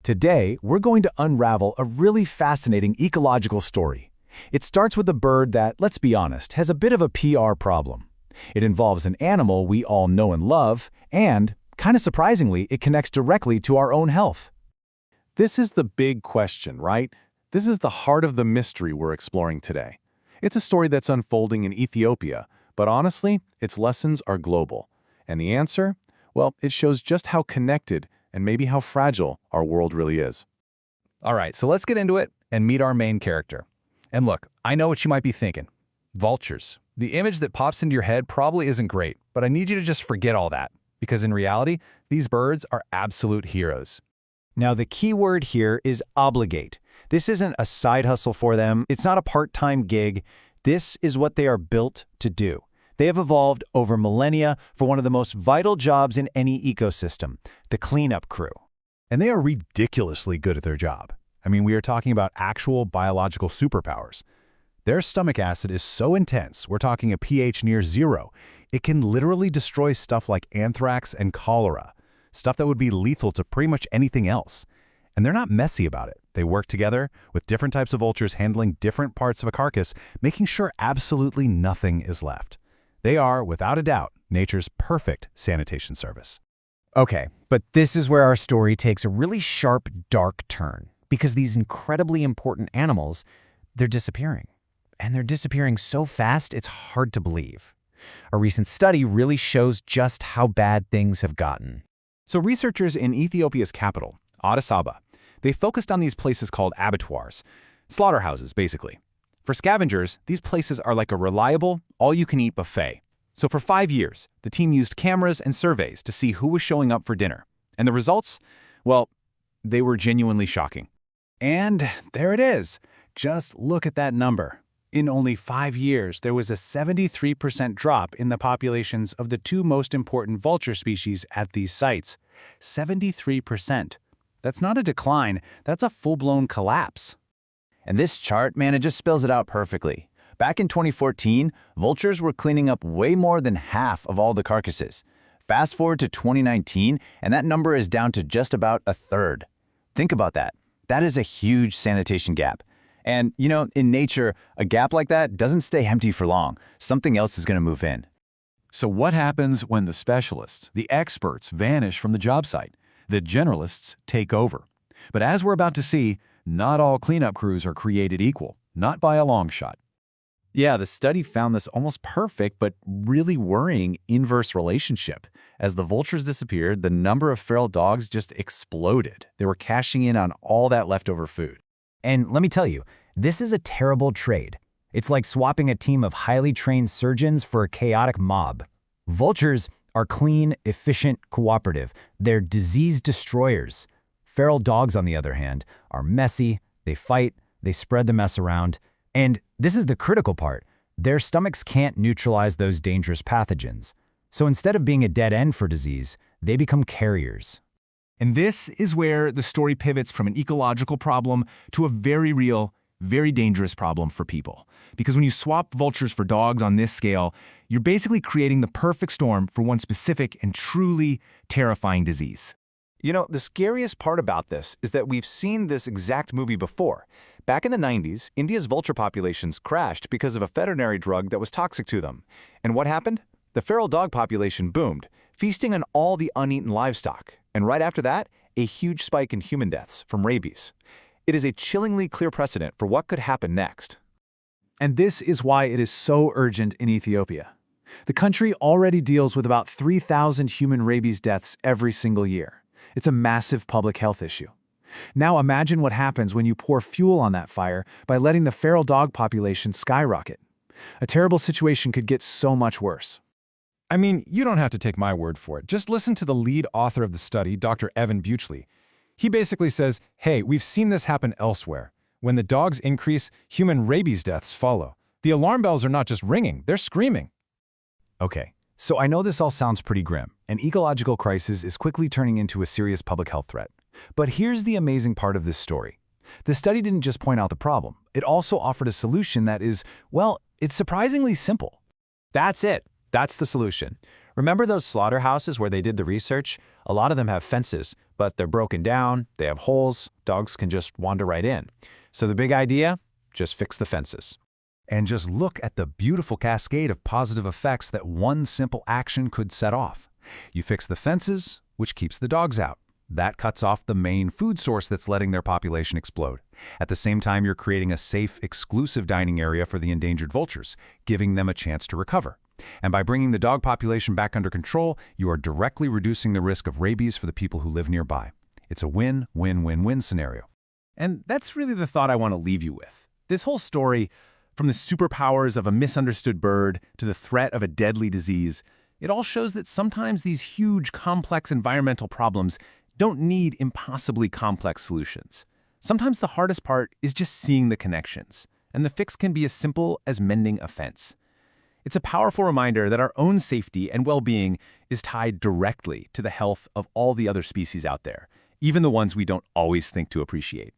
Today, we're going to unravel a really fascinating ecological story. It starts with a bird that, let's be honest, has a bit of a PR problem. It involves an animal we all know and love, and, kind of surprisingly, it connects directly to our own health. This is the big question, right? This is the heart of the mystery we're exploring today. It's a story that's unfolding in Ethiopia, but honestly, its lessons are global. And the answer? Well, it shows just how connected and maybe how fragile our world really is. All right, so let's get into it and meet our main character. And look, I know what you might be thinking. Vultures. The image that pops into your head probably isn't great, but I need you to just forget all that, because in reality, these birds are absolute heroes. Now, the key word here is obligate. This isn't a side hustle for them. It's not a part-time gig. This is what they are built to do. They have evolved over millennia for one of the most vital jobs in any ecosystem, the cleanup crew. And they are ridiculously good at their job. I mean, we are talking about actual biological superpowers. Their stomach acid is so intense, we're talking a pH near 0. It can literally destroy stuff like anthrax and cholera, stuff that would be lethal to pretty much anything else. And they're not messy about it. They work together with different types of vultures handling different parts of a carcass, making sure absolutely nothing is left. They are, without a doubt, nature's perfect sanitation service. Okay, but this is where our story takes a really sharp, dark turn, because these incredibly important animals, they're disappearing. And they're disappearing so fast, it's hard to believe. A recent study really shows just how bad things have gotten. So researchers in Ethiopia's capital, Addis Ababa, they focused on these places called abattoirs, slaughterhouses, basically. For scavengers, these places are like a reliable, all-you-can-eat buffet. So for 5 years, the team used cameras and surveys to see who was showing up for dinner. And the results? Well, they were genuinely shocking. And there it is. Just look at that number. In only 5 years, there was a 73% drop in the populations of the two most important vulture species at these sites. 73%. That's not a decline, that's a full-blown collapse. And this chart, man, it just spells it out perfectly. Back in 2014, vultures were cleaning up way more than half of all the carcasses. Fast forward to 2019, and that number is down to just about a third. Think about that. That is a huge sanitation gap. And, you know, in nature, a gap like that doesn't stay empty for long. Something else is going to move in. So what happens when the specialists, the experts, vanish from the job site? The generalists take over. But as we're about to see, not all cleanup crews are created equal, not by a long shot. Yeah, the study found this almost perfect but really worrying inverse relationship. As the vultures disappeared, the number of feral dogs just exploded. They were cashing in on all that leftover food. And let me tell you, this is a terrible trade. It's like swapping a team of highly trained surgeons for a chaotic mob. Vultures are clean, efficient, cooperative. They're disease destroyers. Feral dogs, on the other hand, are messy, they fight, they spread the mess around, and this is the critical part. Their stomachs can't neutralize those dangerous pathogens. So instead of being a dead end for disease, they become carriers. And this is where the story pivots from an ecological problem to a very real, very dangerous problem for people. Because when you swap vultures for dogs on this scale, you're basically creating the perfect storm for one specific and truly terrifying disease. You know, the scariest part about this is that we've seen this exact movie before. Back in the 90s, India's vulture populations crashed because of a veterinary drug that was toxic to them. And what happened? The feral dog population boomed, feasting on all the uneaten livestock. And right after that, a huge spike in human deaths from rabies. It is a chillingly clear precedent for what could happen next. And this is why it is so urgent in Ethiopia. The country already deals with about 3,000 human rabies deaths every single year. It's a massive public health issue. Now imagine what happens when you pour fuel on that fire by letting the feral dog population skyrocket. A terrible situation could get so much worse. I mean, you don't have to take my word for it. Just listen to the lead author of the study, Dr. Evan Buchley. He basically says, hey, we've seen this happen elsewhere. When the dogs increase, human rabies deaths follow. The alarm bells are not just ringing, they're screaming. Okay, so I know this all sounds pretty grim. An ecological crisis is quickly turning into a serious public health threat. But here's the amazing part of this story. The study didn't just point out the problem. It also offered a solution that is, well, it's surprisingly simple. That's it. That's the solution. Remember those slaughterhouses where they did the research? A lot of them have fences, but they're broken down, they have holes, dogs can just wander right in. So the big idea? Just fix the fences. And just look at the beautiful cascade of positive effects that one simple action could set off. You fix the fences, which keeps the dogs out. That cuts off the main food source that's letting their population explode. At the same time, you're creating a safe, exclusive dining area for the endangered vultures, giving them a chance to recover. And by bringing the dog population back under control, you are directly reducing the risk of rabies for the people who live nearby. It's a win-win-win-win scenario. And that's really the thought I want to leave you with. This whole story, from the superpowers of a misunderstood bird to the threat of a deadly disease, it all shows that sometimes these huge, complex environmental problems don't need impossibly complex solutions. Sometimes the hardest part is just seeing the connections, and the fix can be as simple as mending a fence. It's a powerful reminder that our own safety and well-being is tied directly to the health of all the other species out there, even the ones we don't always think to appreciate.